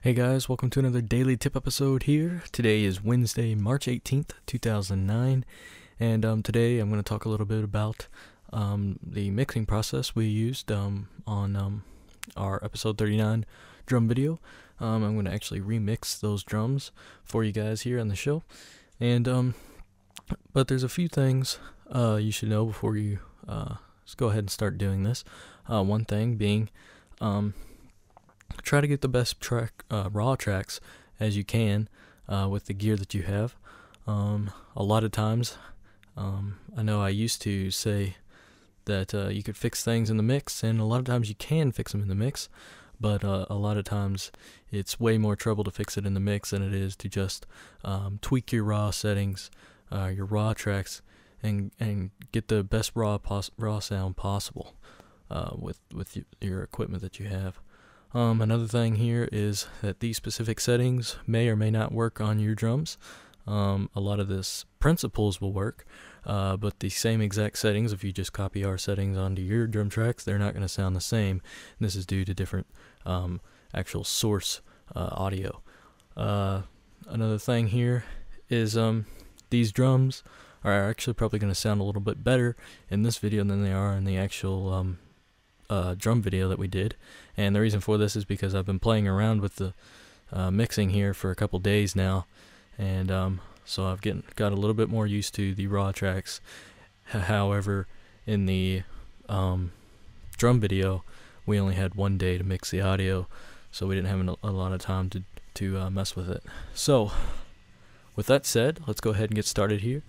Hey guys, welcome to another daily tip episode here. Today is Wednesday, March 18th, 2009, and today I'm going to talk a little bit about the mixing process we used on our episode 39 drum video. I'm going to actually remix those drums for you guys here on the show, and but there's a few things you should know before you just go ahead and start doing this. One thing being try to get the best raw tracks as you can with the gear that you have. A lot of times, I know I used to say that you could fix things in the mix, and a lot of times you can fix them in the mix, but a lot of times it's way more trouble to fix it in the mix than it is to just tweak your raw settings, your raw tracks, and get the best raw sound possible with your equipment that you have. Another thing here is that these specific settings may or may not work on your drums. A lot of this principles will work, but the same exact settings, if you just copy our settings onto your drum tracks, they're not going to sound the same. And this is due to different actual source audio. Another thing here is these drums are actually probably going to sound a little bit better in this video than they are in the actual drum video that we did, and the reason for this is because I've been playing around with the mixing here for a couple days now, and so I've got a little bit more used to the raw tracks. However, in the drum video, we only had one day to mix the audio, so we didn't have a lot of time to mess with it. So, with that said, let's go ahead and get started here.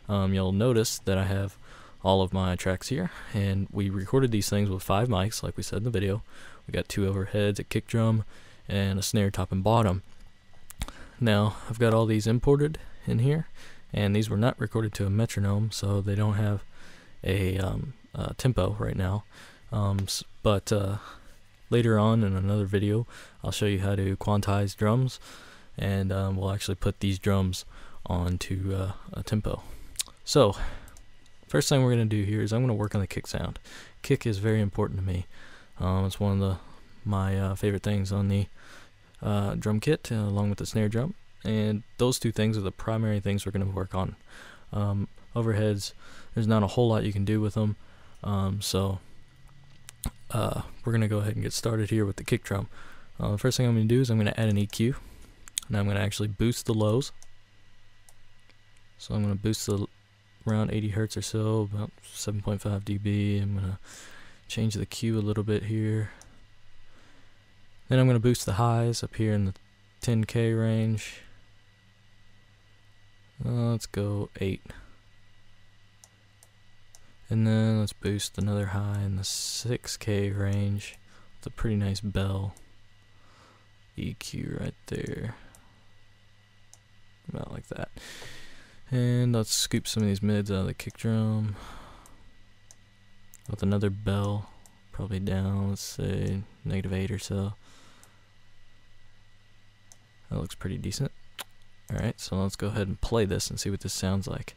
You'll notice that I have all of my tracks here, and we recorded these things with 5 mics like we said in the video. We got 2 overheads, a kick drum, and a snare top and bottom. Now I've got all these imported in here, and these were not recorded to a metronome, so they don't have a tempo right now, but later on in another video I'll show you how to quantize drums, and we'll actually put these drums onto a tempo. So first thing we're going to do here is I'm going to work on the kick sound. Kick is very important to me. It's one of my favorite things on the drum kit, along with the snare drum. And those two things are the primary things we're going to work on. Overheads, there's not a whole lot you can do with them. So we're going to go ahead and get started here with the kick drum. The first thing I'm going to do is I'm going to add an EQ. And I'm going to actually boost the lows. So I'm going to boost the around 80 hertz or so, about 7.5 dB. I'm going to change the Q a little bit here. Then I'm going to boost the highs up here in the 10K range. Let's go 8. And then let's boost another high in the 6K range with a pretty nice bell EQ right there. About like that. And let's scoop some of these mids out of the kick drum with another bell, probably down, let's say -8 or so. That looks pretty decent. Alright, so let's go ahead and play this and see what this sounds like.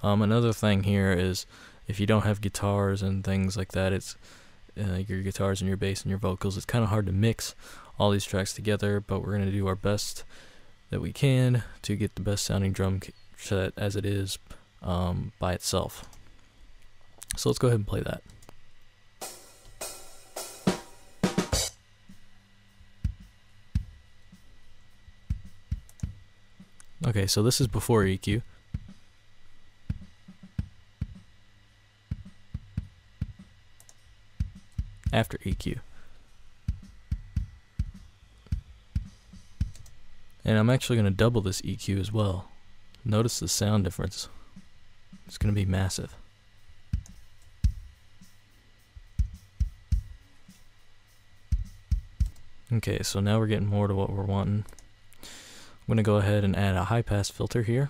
Another thing here is if you don't have guitars and things like that, it's your guitars and your bass and your vocals, it's kind of hard to mix all these tracks together, but we're going to do our best that we can to get the best sounding drum set as it is by itself. So let's go ahead and play that. Okay, so this is before EQ. After EQ. And I'm actually going to double this EQ as well. Notice the sound difference. It's going to be massive. Okay, so now we're getting more to what we're wanting. I'm going to go ahead and add a high pass filter here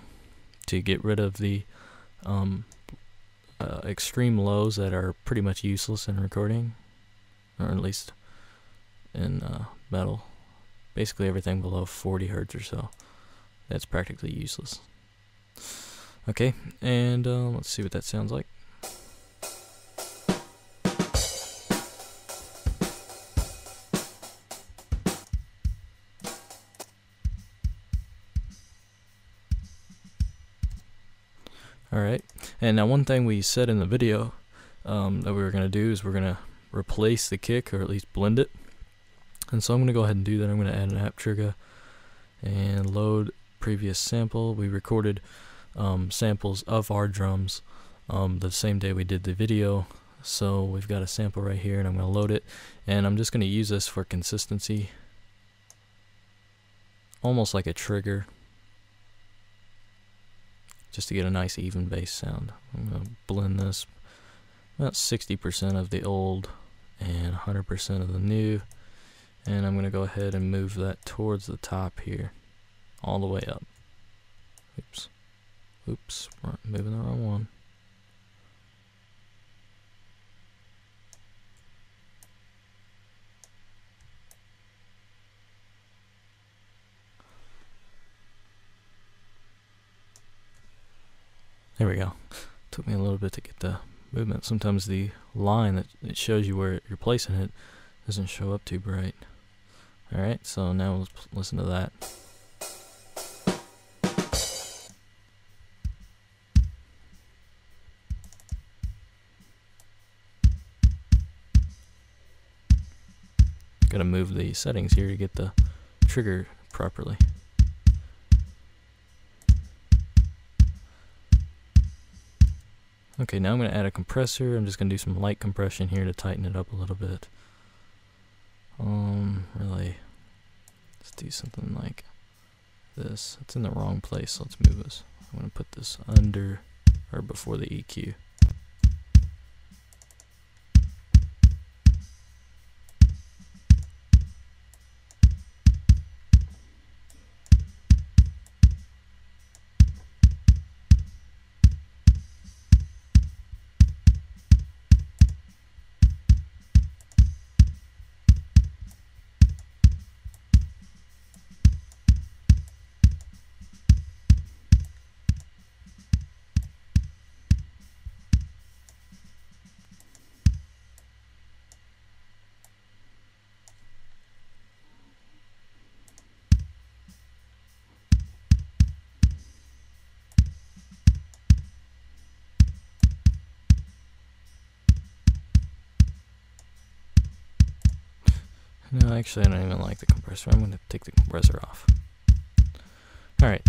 to get rid of the extreme lows that are pretty much useless in recording, or at least in metal. Basically everything below 40 hertz or so, that's practically useless. Okay, and let's see what that sounds like. Alright, and now one thing we said in the video that we were going to do is we're going to replace the kick, or at least blend it. And so I'm going to go ahead and do that. I'm going to add an app trigger and load previous sample. We recorded samples of our drums the same day we did the video. So we've got a sample right here, and I'm going to load it. And I'm just going to use this for consistency, almost like a trigger, just to get a nice even bass sound. I'm going to blend this about 60% of the old and 100% of the new, and I'm going to go ahead and move that towards the top here, all the way up. Oops, we're moving the wrong one. There we go. Took me a little bit to get the movement. Sometimes the line that it shows you where you're placing it doesn't show up too bright. Alright, so now let's listen to that. Gotta move the settings here to get the trigger properly. Okay, now I'm going to add a compressor. I'm just going to do some light compression here to tighten it up a little bit. Really, let's do something like this. It's in the wrong place, so let's move this. I'm going to put this under or before the EQ. No, actually I don't even like the compressor. I'm going to take the compressor off. Alright,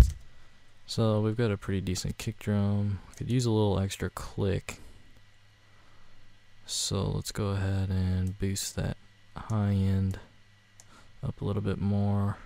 so we've got a pretty decent kick drum. Could use a little extra click. So let's go ahead and boost that high end up a little bit more.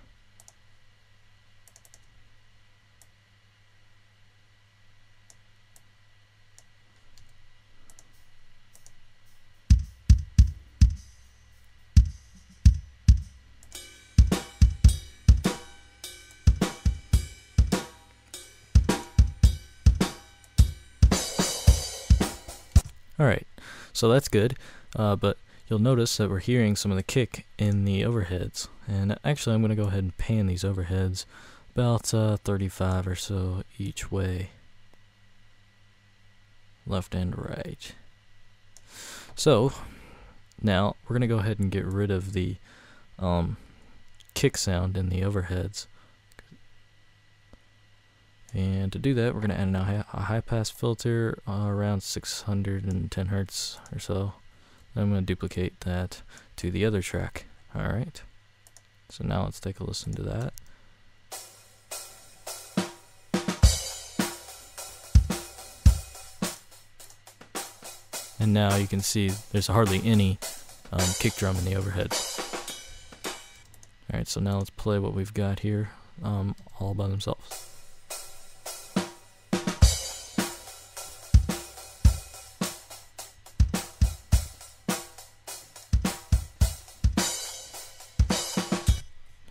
Alright, so that's good, but you'll notice that we're hearing some of the kick in the overheads. And actually I'm going to go ahead and pan these overheads about 35 or so each way, left and right. So now we're going to go ahead and get rid of the kick sound in the overheads. And to do that, we're going to add a high-pass filter around 610 hertz or so. Then I'm going to duplicate that to the other track. Alright, so now let's take a listen to that. And now you can see there's hardly any kick drum in the overheads. Alright, so now let's play what we've got here all by themselves.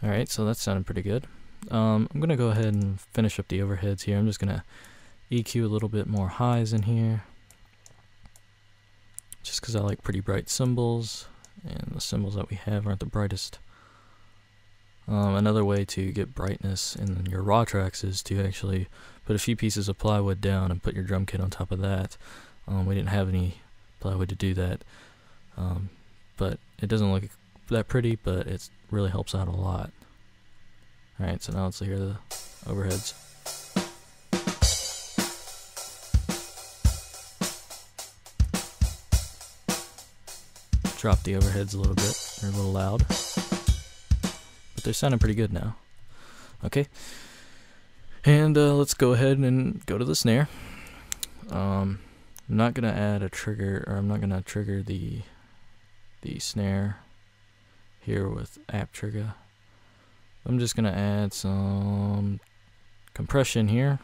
Alright, so that sounded pretty good. I'm going to go ahead and finish up the overheads here. I'm just going to EQ a little bit more highs in here, just because I like pretty bright cymbals, and the cymbals that we have aren't the brightest. Another way to get brightness in your raw tracks is to actually put a few pieces of plywood down and put your drum kit on top of that. We didn't have any plywood to do that, but it doesn't look that pretty, but it really helps out a lot. Alright, so now let's hear the overheads. drop the overheads a little bit. They're a little loud, but they're sounding pretty good now. Okay, and let's go ahead and go to the snare. I'm not gonna add a trigger, or I'm not gonna trigger the snare here with app trigger. I'm just gonna add some compression here.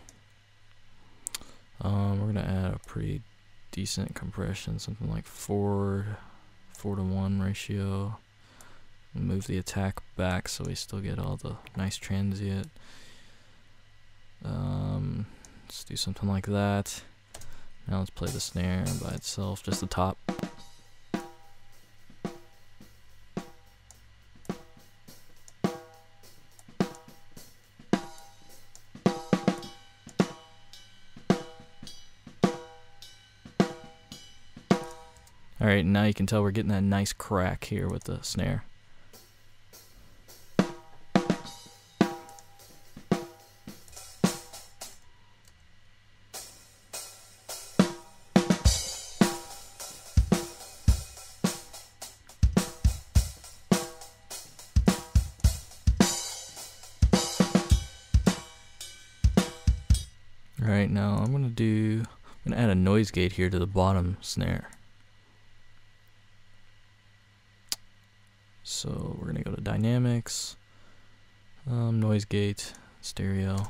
We're gonna add a pretty decent compression, something like 4:1 ratio. Move the attack back so we still get all the nice transient. Let's do something like that. Now let's play the snare by itself, just the top. Alright, now you can tell we're getting that nice crack here with the snare. Alright, now I'm gonna add a noise gate here to the bottom snare. So we're gonna go to dynamics, noise gate, stereo.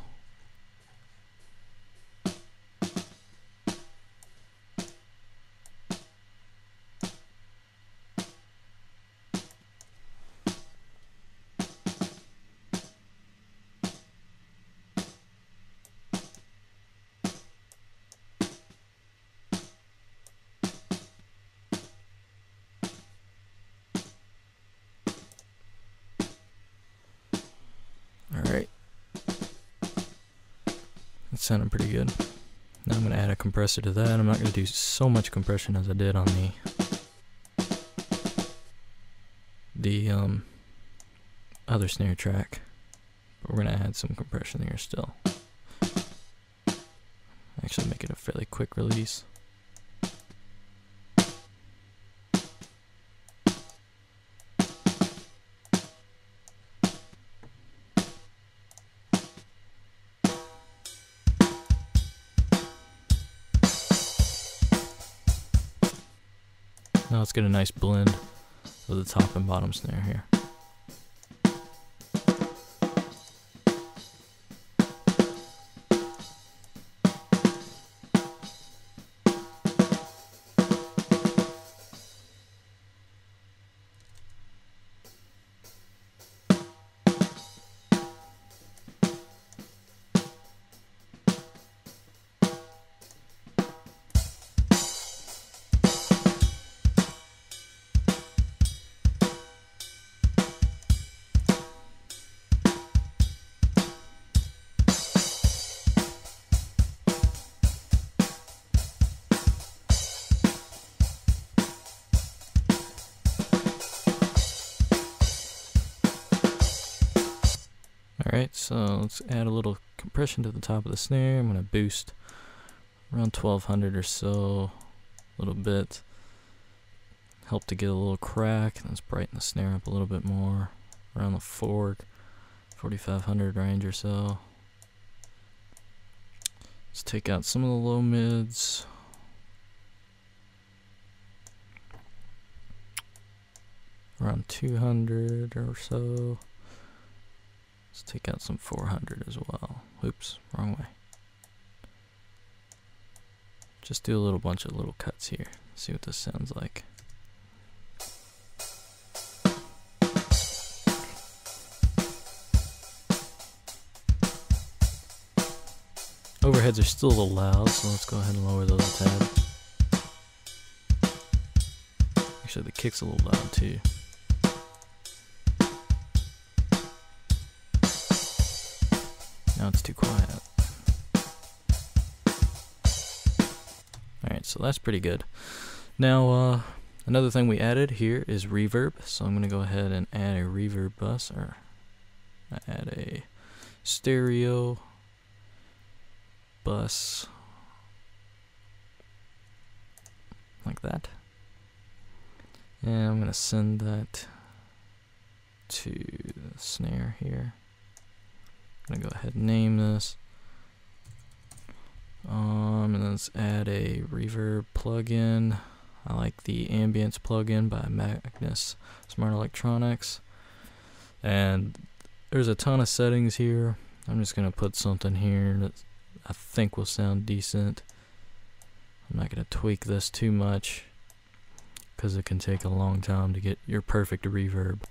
Alright, that's sounding pretty good. Now I'm going to add a compressor to that. I'm not going to do so much compression as I did on the other snare track, but we're going to add some compression here still. Actually make it a fairly quick release. Now let's get a nice blend of the top and bottom snare here. Alright, so let's add a little compression to the top of the snare. I'm going to boost around 1200 or so, a little bit. Help to get a little crack. Let's brighten the snare up a little bit more, around the 4500 range or so. Let's take out some of the low mids. Around 200 or so. Let's take out some 400 as well. Oops, wrong way. Just do a little bunch of little cuts here. See what this sounds like. Overheads are still a little loud, so let's go ahead and lower those a tad. Actually, the kick's a little loud too. Now it's too quiet. Alright, so that's pretty good. Now, another thing we added here is reverb. So I'm going to go ahead and add a reverb bus, or add a stereo bus like that. And I'm gonna send that to the snare here. I'm gonna go ahead and name this. And then let's add a reverb plugin. I like the Ambience plugin by Magnus Smart Electronics. And there's a ton of settings here. I'm just gonna put something here that I think will sound decent. I'm not gonna tweak this too much because it can take a long time to get your perfect reverb.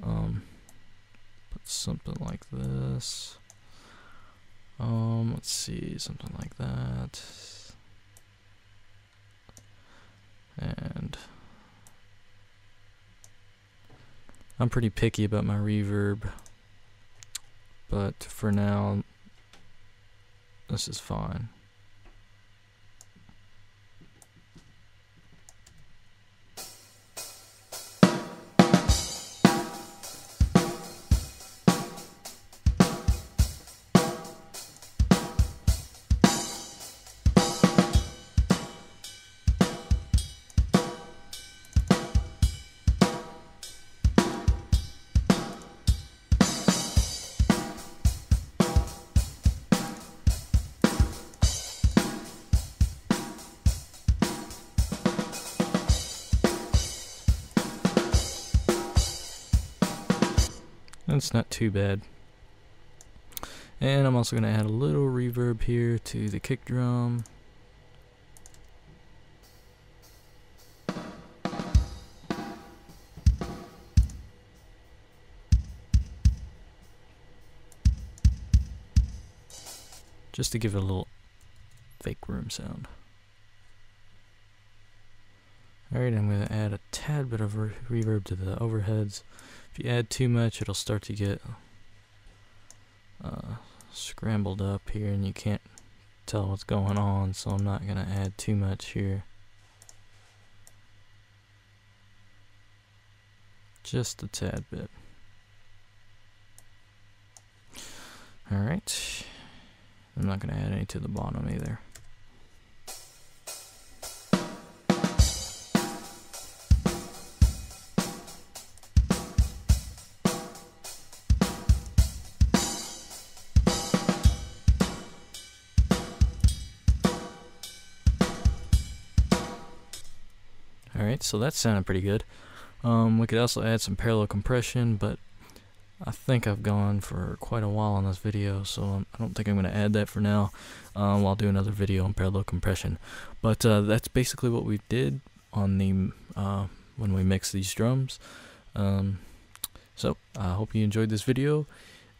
Put something like this. Let's see, something like that. And I'm pretty picky about my reverb, but for now, this is fine. It's not too bad. And I'm also going to add a little reverb here to the kick drum. Just to give it a little fake room sound. Alright, I'm going to add a tad bit of reverb to the overheads. If you add too much, it'll start to get scrambled up here and you can't tell what's going on, so I'm not going to add too much here. Just a tad bit. Alright, I'm not going to add any to the bottom either. Alright, so that sounded pretty good. We could also add some parallel compression, but I think I've gone for quite a while on this video, so I don't think I'm going to add that for now. I'll do another video on parallel compression. But that's basically what we did on the when we mix these drums. So I hope you enjoyed this video,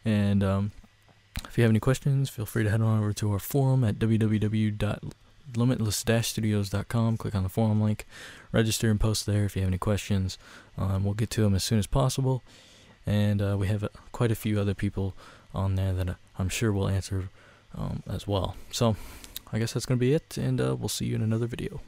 and if you have any questions, feel free to head on over to our forum at www.limitless-studios.com. Click on the forum link, register and post there if you have any questions. We'll get to them as soon as possible, and we have quite a few other people on there that I'm sure will answer as well. So I guess that's going to be it, and we'll see you in another video.